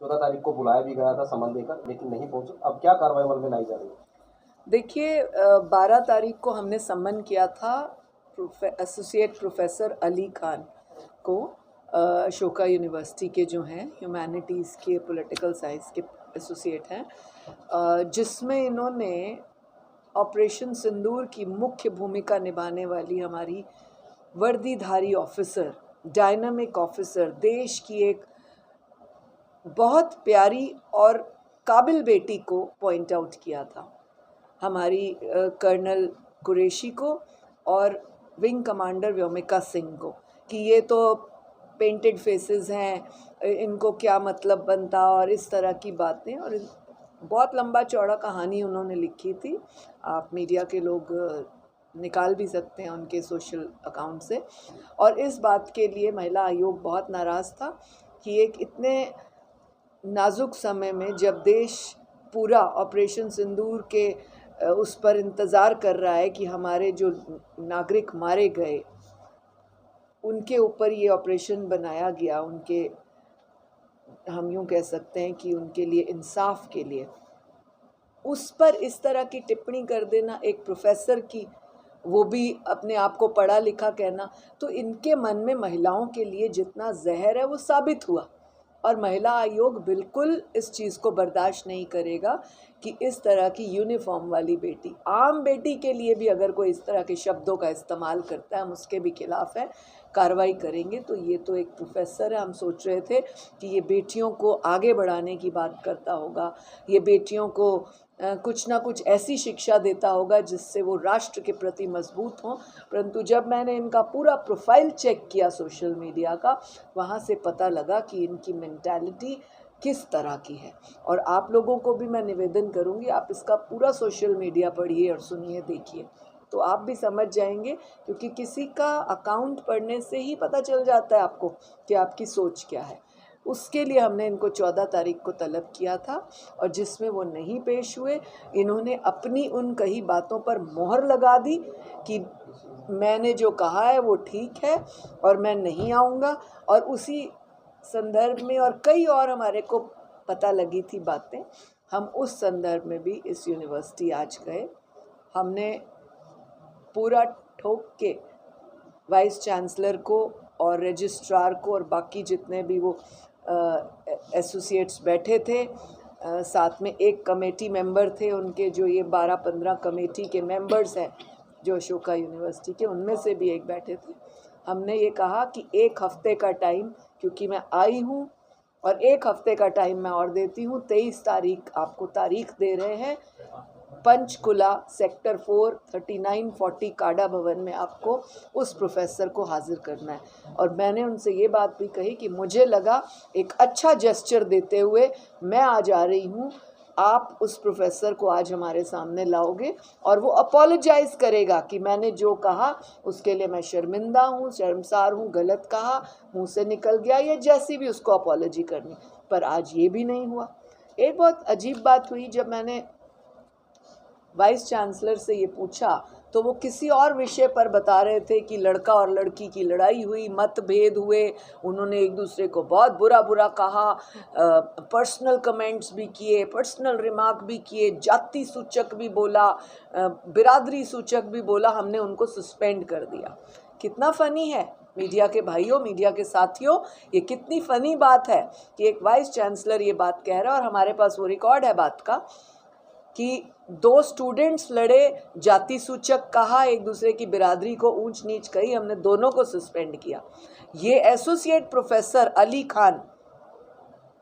14 तारीख को बुलाया भी गया था समन देकर, लेकिन नहीं पहुंचे। अब क्या कार्रवाई अमल में लाई जा रही है? देखिए, 12 तारीख को हमने सम्मन किया था एसोसिएट प्रोफेसर अली खान को, अशोका यूनिवर्सिटी के जो हैं ह्यूमैनिटीज़ के पॉलिटिकल साइंस के एसोसिएट हैं, जिसमें इन्होंने ऑपरेशन सिंदूर की मुख्य भूमिका निभाने वाली हमारी वर्दीधारी ऑफिसर, डायनामिक ऑफिसर, देश की एक बहुत प्यारी और काबिल बेटी को पॉइंट आउट किया था, हमारी कर्नल कुरैशी को और विंग कमांडर व्योमिका सिंह को, कि ये तो पेंटेड फेसेस हैं, इनको क्या मतलब बनता, और इस तरह की बातें। और बहुत लंबा चौड़ा कहानी उन्होंने लिखी थी, आप मीडिया के लोग निकाल भी सकते हैं उनके सोशल अकाउंट से। और इस बात के लिए महिला आयोग बहुत नाराज़ था कि एक इतने नाजुक समय में, जब देश पूरा ऑपरेशन सिंदूर के उस पर इंतज़ार कर रहा है कि हमारे जो नागरिक मारे गए उनके ऊपर ये ऑपरेशन बनाया गया, उनके, हम यूँ कह सकते हैं कि उनके लिए इंसाफ के लिए, उस पर इस तरह की टिप्पणी कर देना एक प्रोफेसर की, वो भी अपने आप को पढ़ा लिखा कहना, तो इनके मन में महिलाओं के लिए जितना जहर है वो साबित हुआ। और महिला आयोग बिल्कुल इस चीज़ को बर्दाश्त नहीं करेगा कि इस तरह की यूनिफॉर्म वाली बेटी, आम बेटी के लिए भी अगर कोई इस तरह के शब्दों का इस्तेमाल करता है, हम उसके भी खिलाफ है, कार्रवाई करेंगे। तो ये तो एक प्रोफेसर है, हम सोच रहे थे कि ये बेटियों को आगे बढ़ाने की बात करता होगा, ये बेटियों को कुछ ना कुछ ऐसी शिक्षा देता होगा जिससे वो राष्ट्र के प्रति मजबूत हों। परंतु जब मैंने इनका पूरा प्रोफाइल चेक किया सोशल मीडिया का, वहाँ से पता लगा कि इनकी मेंटालिटी किस तरह की है। और आप लोगों को भी मैं निवेदन करूँगी, आप इसका पूरा सोशल मीडिया पढ़िए और सुनिए, देखिए, तो आप भी समझ जाएंगे, क्योंकि किसी का अकाउंट पढ़ने से ही पता चल जाता है आपको कि आपकी सोच क्या है। उसके लिए हमने इनको 14 तारीख को तलब किया था, और जिसमें वो नहीं पेश हुए, इन्होंने अपनी उन कही बातों पर मोहर लगा दी कि मैंने जो कहा है वो ठीक है और मैं नहीं आऊँगा। और उसी संदर्भ में और कई और हमारे को पता लगी थी बातें, हम उस संदर्भ में भी इस यूनिवर्सिटी आज गए। हमने पूरा ठोक के वाइस चांसलर को और रजिस्ट्रार को और बाकी जितने भी वो एसोसिएट्स बैठे थे, साथ में एक कमेटी मेंबर थे उनके, जो ये 12-15 कमेटी के मेंबर्स हैं जो अशोका यूनिवर्सिटी के, उनमें से भी एक बैठे थे। हमने ये कहा कि 1 हफ्ते का टाइम, क्योंकि मैं आई हूँ, और 1 हफ्ते का टाइम मैं और देती हूँ, 23 तारीख आपको तारीख दे रहे हैं, पंचकुला सेक्टर 4 3940 काडा भवन में आपको उस प्रोफेसर को हाजिर करना है। और मैंने उनसे ये बात भी कही कि मुझे लगा एक अच्छा जेस्चर देते हुए मैं आज आ रही हूँ, आप उस प्रोफेसर को आज हमारे सामने लाओगे और वो अपोलोजाइज़ करेगा कि मैंने जो कहा उसके लिए मैं शर्मिंदा हूँ, शर्मसार हूँ, गलत कहा, मुँह से निकल गया, या जैसी भी उसको अपॉलॉजी करनी। पर आज ये भी नहीं हुआ। एक बहुत अजीब बात हुई, जब मैंने वाइस चांसलर से ये पूछा तो वो किसी और विषय पर बता रहे थे कि लड़का और लड़की की लड़ाई हुई, मतभेद हुए, उन्होंने एक दूसरे को बहुत बुरा कहा, पर्सनल कमेंट्स भी किए, पर्सनल रिमार्क भी किए, जाति सूचक भी बोला, बिरादरी सूचक भी बोला। हमने उनको सस्पेंड कर दिया। कितना फ़नी है मीडिया के भाइयों, मीडिया के साथियों, ये कितनी फ़नी बात है कि एक वाइस चांसलर ये बात कह रहा है, और हमारे पास वो रिकॉर्ड है बात का कि 2 स्टूडेंट्स लड़े, जाति सूचक कहा, एक दूसरे की बिरादरी को ऊंच नीच कही, हमने दोनों को सस्पेंड किया। ये एसोसिएट प्रोफेसर अली खान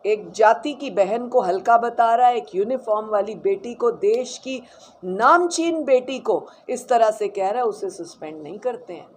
एक जाति की बहन को हल्का बता रहा है, एक यूनिफॉर्म वाली बेटी को, देश की नामचीन बेटी को इस तरह से कह रहा है, उसे सस्पेंड नहीं करते हैं।